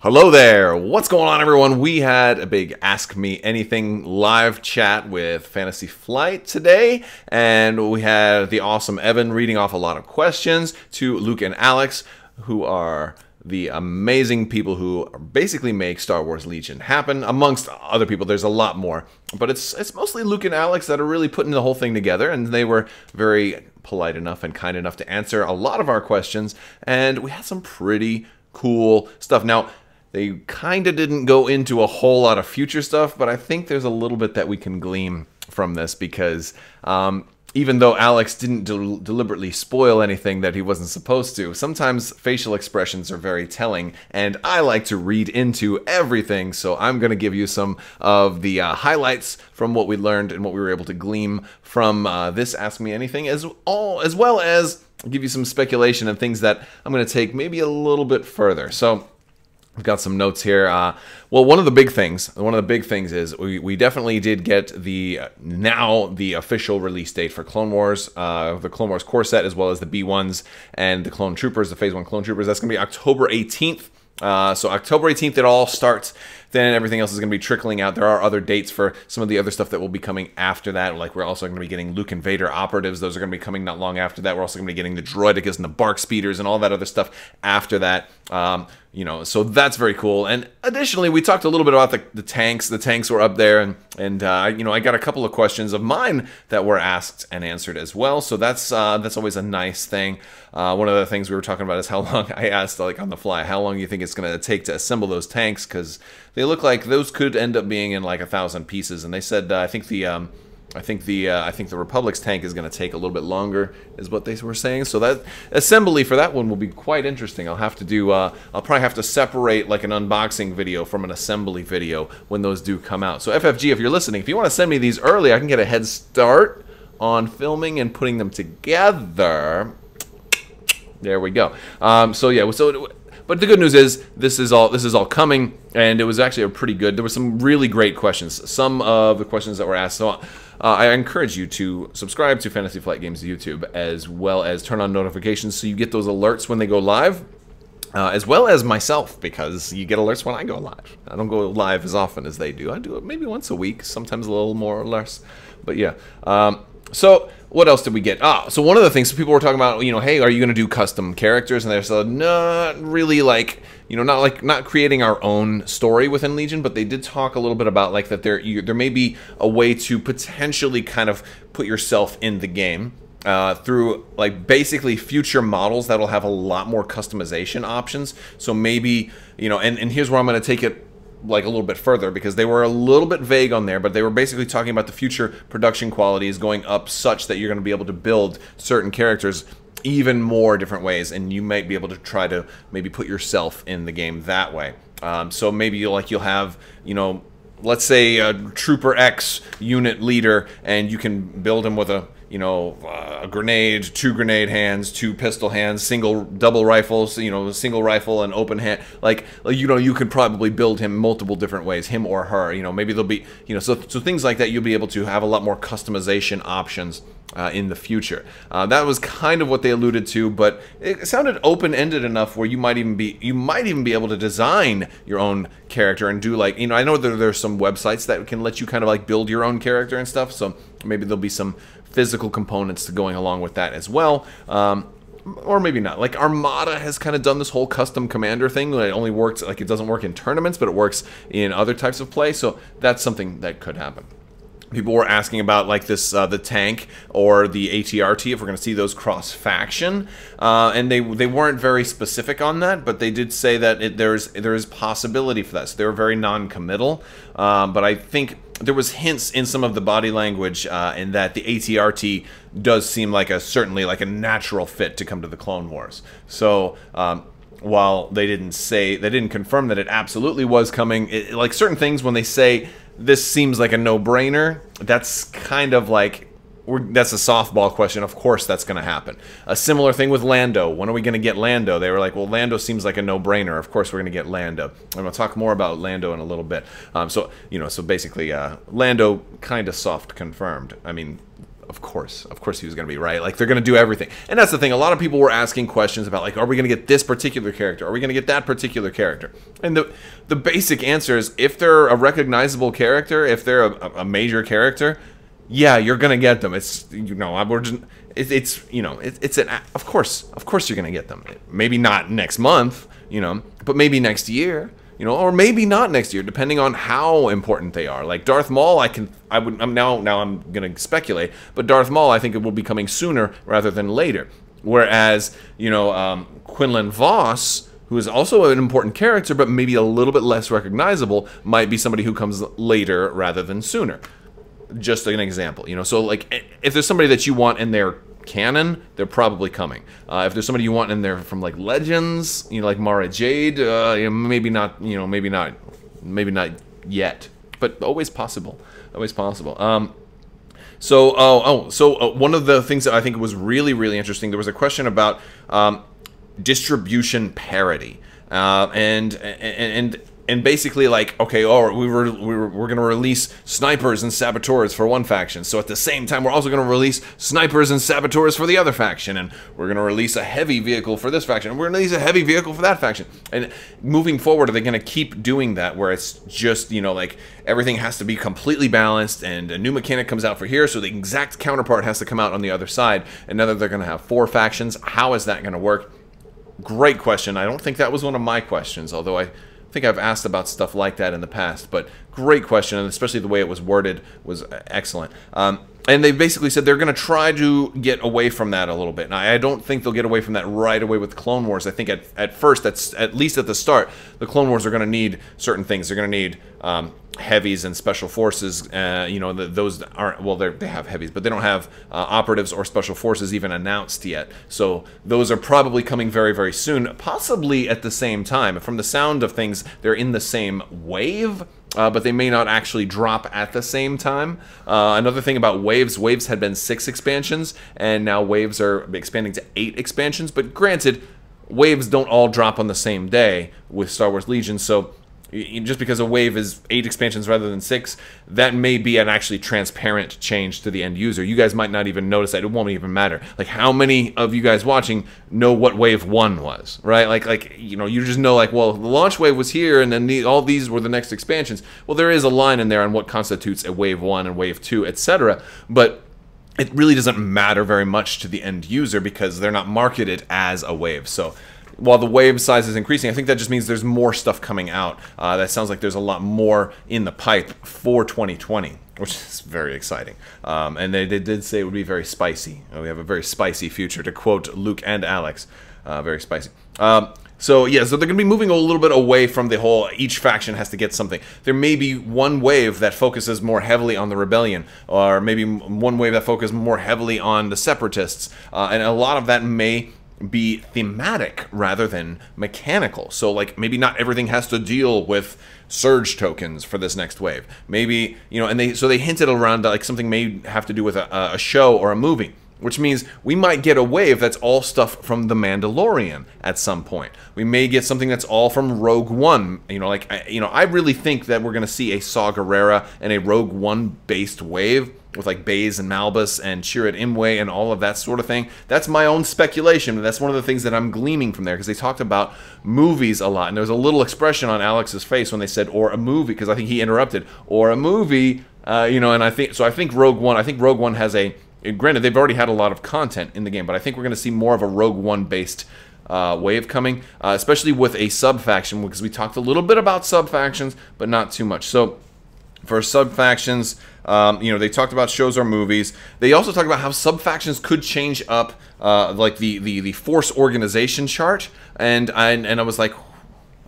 Hello there! What's going on, everyone? We had a big Ask Me Anything live chat with Fantasy Flight today, and we had the awesome Evan reading off a lot of questions to Luke and Alex, who are the amazing people who basically make Star Wars Legion happen, amongst other people. There's a lot more, but it's mostly Luke and Alex that are really putting the whole thing together, and they were very polite enough and kind enough to answer a lot of our questions, and we had some pretty cool stuff. Now, they kind of didn't go into a whole lot of future stuff, but I think there's a little bit that we can glean from this because even though Alex didn't deliberately spoil anything that he wasn't supposed to, sometimes facial expressions are very telling, and I like to read into everything, so I'm going to give you some of the highlights from what we learned and what we were able to glean from this Ask Me Anything, as well as give you some speculation and things that I'm going to take maybe a little bit further. So we've got some notes here. Well, one of the big things is we definitely did get the official release date for Clone Wars, the Clone Wars core set, as well as the B1s and the Clone Troopers, the Phase 1 Clone Troopers. That's going to be October 18th. So October 18th, it all starts. Then everything else is going to be trickling out. There are other dates for some of the other stuff that will be coming after that. Like we're also going to be getting Luke and Vader operatives. Those are going to be coming not long after that. We're also going to be getting the droidekas and the bark speeders and all that other stuff after that. So that's very cool. And additionally, we talked a little bit about the tanks. The tanks were up there, and I got a couple of questions of mine that were asked and answered as well. So that's always a nice thing. One of the things we were talking about is how long, I asked like on the fly, how long do you think it's going to take to assemble those tanks? Because they look like those could end up being in like 1,000 pieces. And they said I think the Republic's tank is going to take a little bit longer, is what they were saying. So that assembly for that one will be quite interesting. I'll have to do. I'll probably have to separate like an unboxing video from an assembly video when those do come out. So FFG, if you're listening, if you want to send me these early, I can get a head start on filming and putting them together. There we go. But the good news is this is all coming, and it was actually a pretty good. There were some really great questions. Some of the questions that were asked. So I encourage you to subscribe to Fantasy Flight Games YouTube, as well as turn on notifications so you get those alerts when they go live, as well as myself, because you get alerts when I go live. I don't go live as often as they do. I do it maybe once a week, sometimes a little more or less. But yeah. So what else did we get? So one of the things people were talking about, hey, are you going to do custom characters? And they said, not really, like, not creating our own story within Legion, but they did talk a little bit about like that there may be a way to potentially kind of put yourself in the game through like basically future models that'll have a lot more customization options. So maybe, and here's where I'm going to take it like a little bit further, because they were a little bit vague on there, but they were basically talking about the future production qualities going up such that you're going to be able to build certain characters even more different ways, and you might be able to try to maybe put yourself in the game that way. So maybe you'll have, let's say a Trooper X unit leader, and you can build him with a grenade, 2 grenade hands, 2 pistol hands, double rifles, single rifle and open hand. Like you could probably build him multiple different ways, him or her. Maybe there'll be, so things like that. You'll be able to have a lot more customization options in the future. That was kind of what they alluded to, but it sounded open-ended enough where you might even be able to design your own character and do like, I know that there's some websites that can let you kind of like build your own character and stuff. So maybe there'll be some physical components to going along with that as well. Or maybe not. Like Armada has kind of done this whole custom commander thing. It only works, like it doesn't work in tournaments, but it works in other types of play. So that's something that could happen. People were asking about like this, the tank or the ATRT, if we're going to see those cross-faction, and they weren't very specific on that, but they did say that there is possibility for that. So they were very non-committal, but I think there was hints in some of the body language in that the ATRT does seem like certainly like a natural fit to come to the Clone Wars. So while they didn't confirm that it absolutely was coming, like certain things when they say this seems like a no-brainer, that's kind of like, that's a softball question. Of course that's going to happen. A similar thing with Lando. When are we going to get Lando? They were like, well, Lando seems like a no-brainer. Of course we're going to get Lando. I'm going to talk more about Lando in a little bit. So basically, Lando kind of soft confirmed. I mean, of course he was going to be right. Like, they're going to do everything. And that's the thing. A lot of people were asking questions about, like, are we going to get this particular character? Are we going to get that particular character? And the basic answer is, if they're a recognizable character, if they're a major character, yeah, you're going to get them. It's, you know, of course you're going to get them. Maybe not next month, you know, but maybe next year. You know, or maybe not next year, depending on how important they are. Like Darth Maul, now I'm gonna speculate, but Darth Maul, I think it will be coming sooner rather than later. Whereas, you know, Quinlan Voss, who is also an important character, but maybe a little bit less recognizable, might be somebody who comes later rather than sooner. Just an example, you know. So, like, if there's somebody that you want in their canon, they're probably coming. If there's somebody you want in there from, like, Legends, you know, like Mara Jade, you know, maybe not, you know, maybe not yet, but always possible, always possible. So one of the things that I think was really, really interesting, there was a question about distribution parity, and basically, like, okay, we're going to release snipers and saboteurs for one faction. So at the same time, we're also going to release snipers and saboteurs for the other faction. And we're going to release a heavy vehicle for this faction. And we're going to release a heavy vehicle for that faction. And moving forward, are they going to keep doing that, where it's just, you know, like, everything has to be completely balanced and a new mechanic comes out for here, so the exact counterpart has to come out on the other side. And now that they're going to have 4 factions, how is that going to work? Great question. I don't think that was one of my questions, although I think I've asked about stuff like that in the past, but great question, and especially the way it was worded was excellent. And they basically said they're going to try to get away from that a little bit. Now, I don't think they'll get away from that right away with Clone Wars. I think at first, at least at the start, the Clone Wars are going to need certain things. They're going to need heavies and special forces. You know, those aren't, well, they have heavies, but they don't have operatives or special forces even announced yet. So those are probably coming very, very soon, possibly at the same time. From the sound of things, they're in the same wave. But they may not actually drop at the same time. Another thing about waves had been 6 expansions, and now waves are expanding to 8 expansions. But granted, waves don't all drop on the same day with Star Wars Legion, so just because a wave is 8 expansions rather than 6, that may be an actually transparent change to the end user. You guys might not even notice that. It won't even matter. Like, how many of you guys watching know what wave 1 was, right? Like you know, you just know, like, well, the launch wave was here, and then all these were the next expansions. Well, there is a line in there on what constitutes a wave 1 and wave 2, etc. But it really doesn't matter very much to the end user because they're not marketed as a wave. So while the wave size is increasing, I think that just means there's more stuff coming out. That sounds like there's a lot more in the pipe for 2020, which is very exciting. And they did say it would be very spicy. We have a very spicy future, to quote Luke and Alex. Very spicy. So yeah, so they're going to be moving a little bit away from the whole each faction has to get something. There may be one wave that focuses more heavily on the rebellion, or maybe one wave that focuses more heavily on the separatists, and a lot of that may be thematic rather than mechanical. So, like, maybe not everything has to deal with surge tokens for this next wave. Maybe, you know, and they hinted around that, like, something may have to do with a show or a movie, which means we might get a wave that's all stuff from The Mandalorian at some point. We may get something that's all from Rogue One. You know, like, I really think that we're going to see a Saw Gerrera and a Rogue One based wave with, like, Baze and Malbus and Chirrut Imwe and all of that sort of thing. That's my own speculation, and that's one of the things that I'm gleaming from there, because they talked about movies a lot, and there was a little expression on Alex's face when they said, or a movie, because I think he interrupted, or a movie, you know, and I think Rogue One has a, granted, they've already had a lot of content in the game, but I think we're going to see more of a Rogue One-based wave coming, especially with a sub-faction, because we talked a little bit about sub-factions, but not too much. So, for sub-factions, you know, they talked about shows or movies. They also talked about how sub-factions could change up, like, the Force organization chart, and I was like,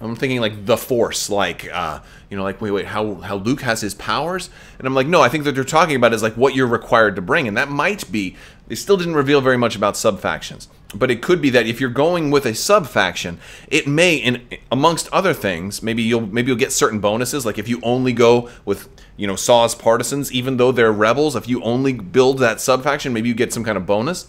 I'm thinking, like, the Force, like, you know, like, wait, how Luke has his powers? And I'm like, no, I think that they're talking about is, like, what you're required to bring, and that might be, they still didn't reveal very much about sub-factions. But it could be that if you're going with a sub-faction, it may, amongst other things, maybe you'll get certain bonuses, like if you only go with, you know, Saw's partisans, even though they're rebels, if you only build that sub-faction, maybe you get some kind of bonus.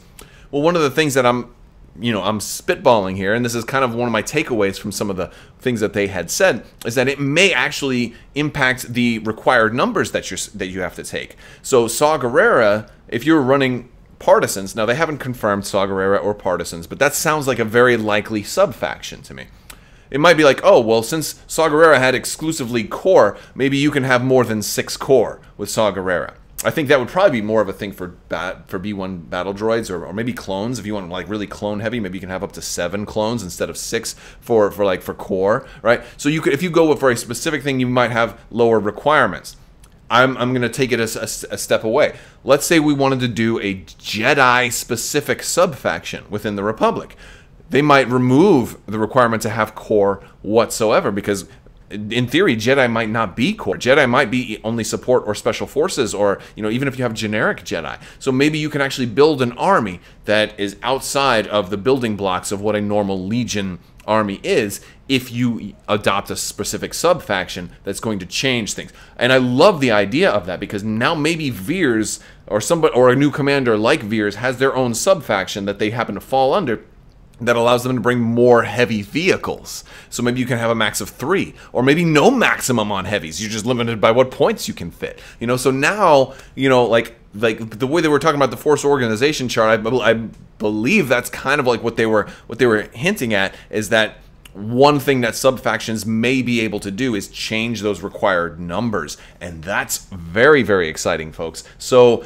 Well, one of the things that I'm I'm spitballing here, and this is kind of one of my takeaways from some of the things that they had said, is that it may actually impact the required numbers that you have to take. So Saw Gerrera, if you're running partisans, now they haven't confirmed Saw Gerrera or partisans, but that sounds like a very likely subfaction to me. It might be like, oh, well, since Saw Gerrera had exclusively core, maybe you can have more than 6 core with Saw Gerrera. I think that would probably be more of a thing for B1 battle droids, or maybe clones. If you want like really clone heavy, maybe you can have up to 7 clones instead of 6 for core, right? So you could, if you go for a specific thing, you might have lower requirements. I'm going to take it a step away. Let's say we wanted to do a Jedi-specific subfaction within the Republic. They might remove the requirement to have core whatsoever, because in theory, Jedi might not be core. Jedi might be only support or special forces, or even if you have generic Jedi. So maybe you can actually build an army that is outside of the building blocks of what a normal Legion army is, if you adopt a specific subfaction that's going to change things. And I love the idea of that, because now maybe Veers or a new commander like Veers has their own subfaction that they happen to fall under, that allows them to bring more heavy vehicles. So maybe you can have a max of 3, or maybe no maximum on heavies. You're just limited by what points you can fit. So now, like the way they were talking about the Force organization chart, I believe that's kind of like what they were hinting at, is that one thing that subfactions may be able to do is change those required numbers, and that's very, very exciting, folks. So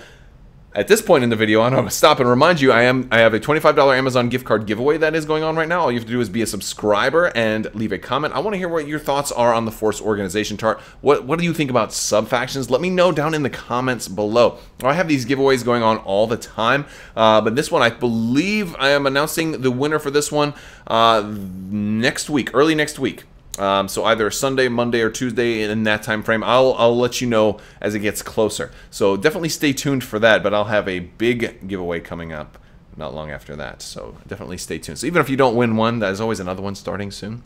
at this point in the video, I'm going to stop and remind you, I have a $25 Amazon gift card giveaway that is going on right now. All you have to do is be a subscriber and leave a comment. I want to hear what your thoughts are on the Force organization chart. What do you think about subfactions? Let me know down in the comments below. I have these giveaways going on all the time, but this one, I believe I am announcing the winner for this one next week, early next week. So either Sunday, Monday, or Tuesday in that time frame. I'll let you know as it gets closer. So definitely stay tuned for that, but I'll have a big giveaway coming up not long after that. So definitely stay tuned. So even if you don't win one, there's always another one starting soon.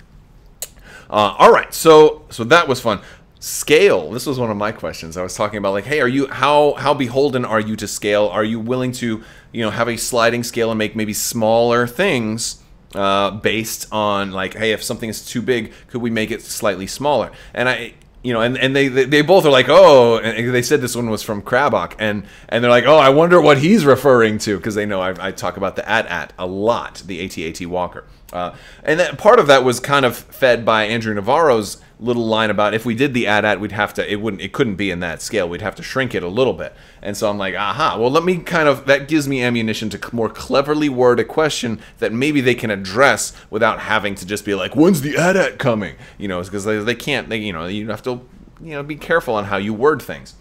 All right, so that was fun. Scale. This was one of my questions. I was talking about, like, hey, how beholden are you to scale? Are you willing to, have a sliding scale and make maybe smaller things based on, like, hey, if something is too big, could we make it slightly smaller? And and they both are like, oh, and they said this one was from Crabbok, and they're like, oh, I wonder what he's referring to, because they know I talk about the AT-AT a lot, the AT-AT Walker. And that part of that was kind of fed by Andrew Navarro's little line about, if we did the AT-AT, we'd have to, it couldn't be in that scale. We'd have to shrink it a little bit. And so I'm like, aha, well, let me that gives me ammunition to more cleverly word a question that maybe they can address without having to just be like, when's the AT-AT coming? Because they can't, you have to, be careful on how you word things.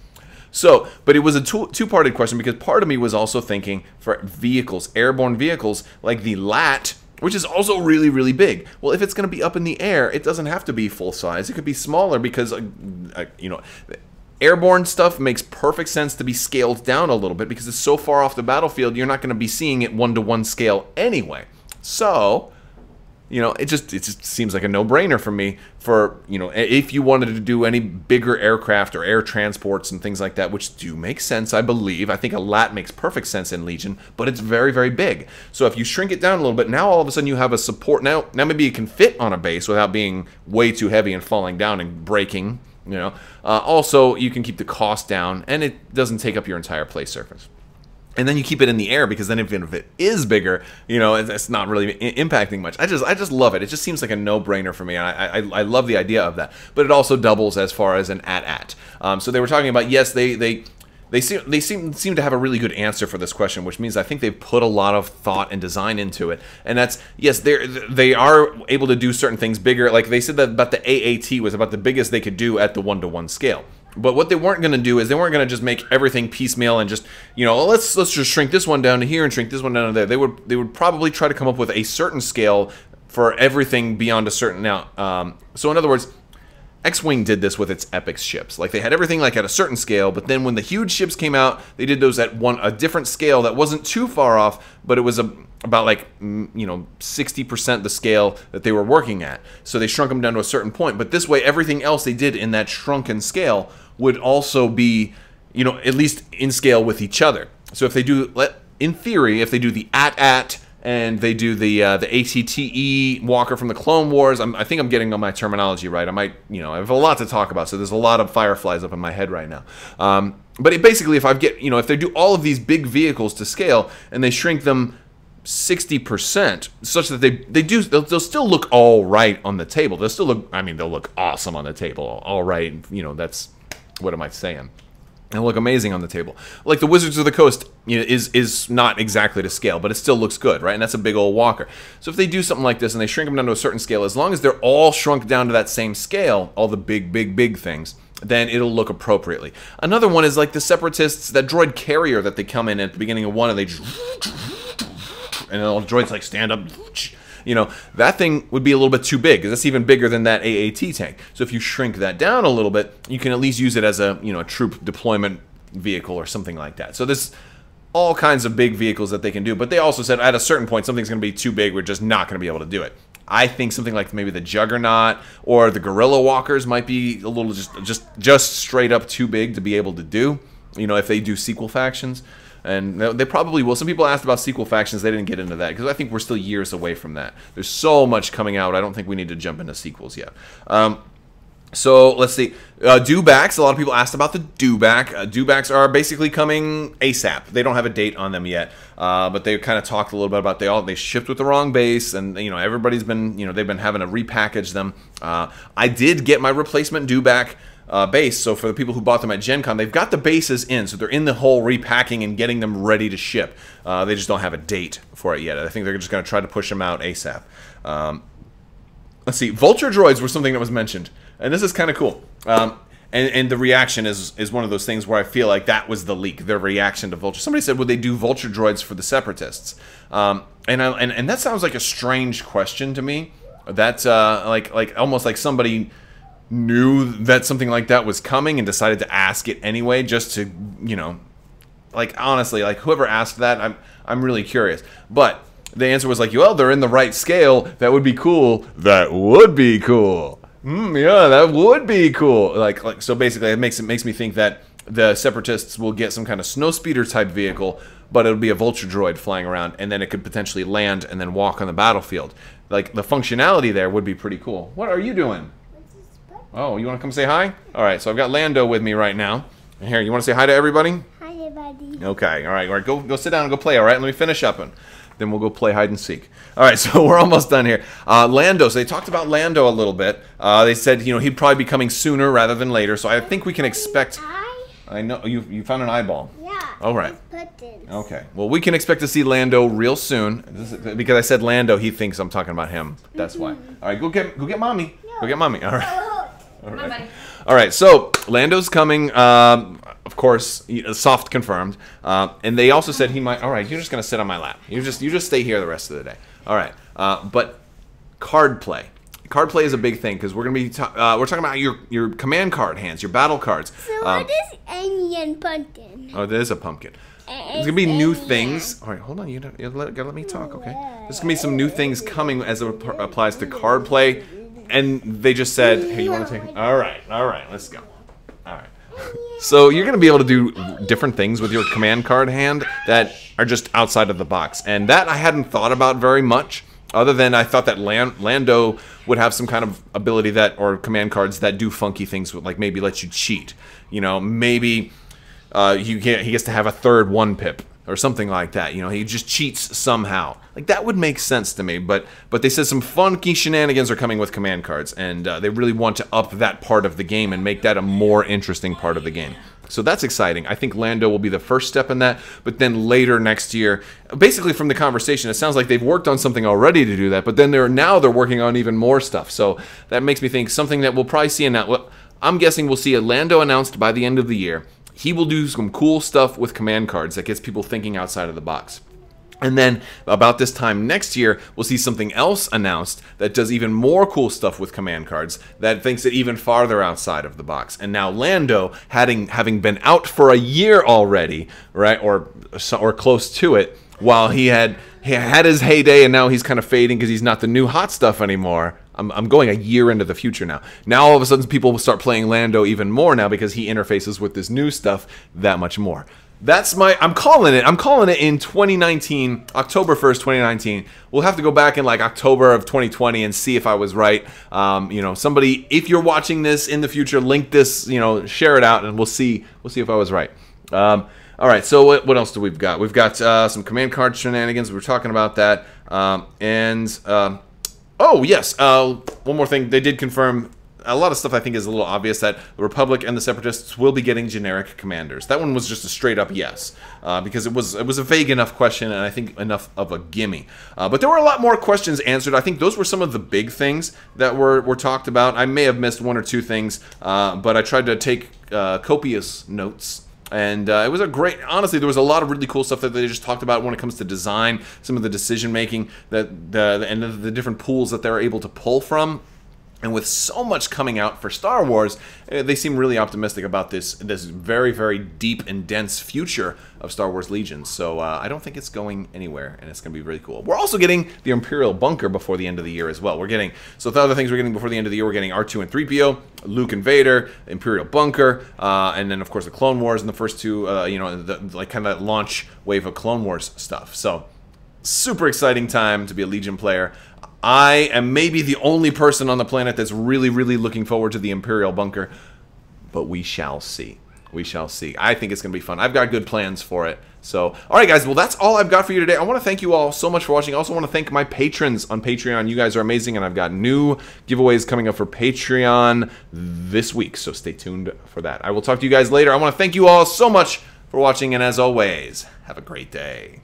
So, but it was a two-parted question, because part of me was also thinking for vehicles, airborne vehicles, like the LAT, which is also really, really big. Well, if it's going to be up in the air, it doesn't have to be full size. It could be smaller, because, airborne stuff makes perfect sense to be scaled down a little bit, because it's so far off the battlefield, you're not going to be seeing it 1-to-1 scale anyway. So, it just seems like a no-brainer for me for, if you wanted to do any bigger aircraft or air transports and things like that, which do make sense, I believe. I think a LAT makes perfect sense in Legion, but it's very, very big. So if you shrink it down a little bit, now all of a sudden you have a support. Now maybe it can fit on a base without being way too heavy and falling down and breaking, Also, you can keep the cost down, and it doesn't take up your entire play surface. And then you keep it in the air, because then if it is bigger, it's not really impacting much. I just love it. It just seems like a no-brainer for me. I love the idea of that. But it also doubles as far as an AT-AT. So they were talking about, yes, they seem to have a really good answer for this question, which means I think they've put a lot of thought and design into it. And that's, yes, they are able to do certain things bigger. Like they said that about the AAT was about the biggest they could do at the 1-to-1 scale. But what they weren't going to do is they weren't going to just make everything piecemeal and just, let's just shrink this one down to here and shrink this one down to there. They would probably try to come up with a certain scale for everything beyond a certain now. So in other words, X-Wing did this with its epic ships. Like, they had everything like at a certain scale, but then when the huge ships came out, they did those at a different scale that wasn't too far off, but it was about like 60% the scale that they were working at. So they shrunk them down to a certain point. But this way, everything else they did in that shrunken scale would also be, at least in scale with each other. So if they do, in theory, if they do the AT-AT and they do the ATTE walker from the Clone Wars. I think I'm getting my terminology right. I might, you know, I have a lot to talk about, so there's a lot of fireflies up in my head right now. But basically, if they do all of these big vehicles to scale and they shrink them 60%, such that they'll still look all right on the table. They'll still look, I mean, they'll look awesome on the table. All right, you know, that's, what am I saying? They'll look amazing on the table. Like the Wizards of the Coast, you know, is not exactly to scale, but it still looks good, right? And that's a big old walker. So if they do something like this and they shrink them down to a certain scale, as long as they're all shrunk down to that same scale, all the big things, then it'll look appropriately. Another one is like the Separatists, that droid carrier that they come in at the beginning of one, and they and all the droids like stand up. You know, that thing would be a little bit too big, because that's even bigger than that AAT tank. So if you shrink that down a little bit, you can at least use it as a, you know, a troop deployment vehicle or something like that. So there's all kinds of big vehicles that they can do. But they also said at a certain point, something's going to be too big, we're just not going to be able to do it. I think something like maybe the Juggernaut or the Gorilla Walkers might be a little just straight up too big to be able to do, you know, if they do sequel factions. And they probably will. Some people asked about sequel factions. They didn't get into that because I think we're still years away from that. There's so much coming out. I don't think we need to jump into sequels yet. So let's see. Dewbacks. A lot of people asked about the Dewback. Dewbacks are basically coming ASAP. They don't have a date on them yet, but they kind of talked a little bit about they shipped with the wrong base, and you know everybody's been, you know, they've been having to repackage them. I did get my replacement Dewback base, so for the people who bought them at Gen Con, they've got the bases in, so they're in the whole repacking and getting them ready to ship. They just don't have a date for it yet. I think they're just going to try to push them out ASAP. Let's see, Vulture droids were something that was mentioned, and this is kind of cool. And the reaction is one of those things where I feel like that was the leak, their reaction to Vulture. Somebody said, would they do Vulture droids for the Separatists? And that sounds like a strange question to me. That's like almost like somebody knew that something like that was coming and decided to ask it anyway, just to, you know, like honestly, like whoever asked that, I'm really curious. But the answer was like, well, they're in the right scale. That would be cool. That would be cool. Yeah, that would be cool. Like so basically, it makes me think that the Separatists will get some kind of snowspeeder type vehicle, but it'll be a Vulture droid flying around, and then it could potentially land and then walk on the battlefield. Like the functionality there would be pretty cool. What are you doing? Oh, you want to come say hi? All right, so I've got Lando with me right now. Here, you want to say hi to everybody? Hi, everybody. Okay, all right, go sit down and go play, all right? Let me finish up, and then we'll go play hide and seek. All right, so we're almost done here. Lando, so they talked about Lando a little bit. They said, you know, he'd probably be coming sooner rather than later, so I think we can expect... I know, you found an eyeball. Yeah. All right. Okay, well, we can expect to see Lando real soon. Because I said Lando, he thinks I'm talking about him. That's why. All right, go get Mommy. No. Go get Mommy, all right. All right. All right, so Lando's coming, of course, soft confirmed, and they also said he might. All right, you're just gonna sit on my lap. You just stay here the rest of the day. All right, but card play. Card play is a big thing because we're gonna be we're talking about your command card hands, your battle cards. So what is alien pumpkin? Oh, there is a pumpkin. There's gonna be new things. All right, hold on. You gotta let me talk, okay? There's gonna be some new things coming as it applies to card play. And they just said, hey, you want to take... All right, let's go. All right. So you're going to be able to do different things with your command card hand that are just outside of the box. And that I hadn't thought about very much, other than I thought that Lando would have some kind of ability that, or command cards that do funky things, like maybe let you cheat. You know, maybe he gets to have a third one pip. Or something like that, you know, he just cheats somehow. Like, that would make sense to me, but they said some funky shenanigans are coming with command cards, and they really want to up that part of the game and make that a more interesting part of the game. So that's exciting. I think Lando will be the first step in that, but then later next year, basically from the conversation, it sounds like they've worked on something already to do that, but then they're working on even more stuff. So that makes me think something that we'll probably see announced. Well, I'm guessing we'll see a Lando announced by the end of the year. He will do some cool stuff with command cards that gets people thinking outside of the box. And then about this time next year, we'll see something else announced that does even more cool stuff with command cards that thinks it even farther outside of the box. And now Lando, having been out for a year already, right, or close to it, while he had his heyday and now he's kind of fading because he's not the new hot stuff anymore. I'm going a year into the future now. Now all of a sudden people will start playing Lando even more now because he interfaces with this new stuff that much more. I'm calling it. I'm calling it in 2019, October 1st, 2019. We'll have to go back in like October of 2020 and see if I was right. You know, somebody, if you're watching this in the future, link this, you know, share it out, and we'll see if I was right. All right, so what else do we've got? We've got some command card shenanigans. We were talking about that. Oh, yes, one more thing. They did confirm a lot of stuff. I think is a little obvious that the Republic and the Separatists will be getting generic commanders. That one was just a straight up yes, because it was a vague enough question, and I think enough of a gimme. But there were a lot more questions answered. I think those were some of the big things that were talked about. I may have missed one or two things, but I tried to take copious notes. And it was a great, honestly, there was a lot of really cool stuff that they just talked about when it comes to design, some of the decision making, and the different pools that they're able to pull from. And with so much coming out for Star Wars, they seem really optimistic about this very, very deep and dense future of Star Wars Legions. So I don't think it's going anywhere, and it's going to be really cool. We're also getting the Imperial Bunker before the end of the year as well. So the other things we're getting before the end of the year, we're getting R2 and 3PO, Luke and Vader, Imperial Bunker, and then of course the Clone Wars and the first two, you know, like kind of that launch wave of Clone Wars stuff. So super exciting time to be a Legion player. I am maybe the only person on the planet that's really, really looking forward to the Imperial Bunker, but we shall see. We shall see. I think it's going to be fun. I've got good plans for it. So, all right, guys. Well, that's all I've got for you today. I want to thank you all so much for watching. I also want to thank my patrons on Patreon. You guys are amazing, and I've got new giveaways coming up for Patreon this week, so stay tuned for that. I will talk to you guys later. I want to thank you all so much for watching, and as always, have a great day.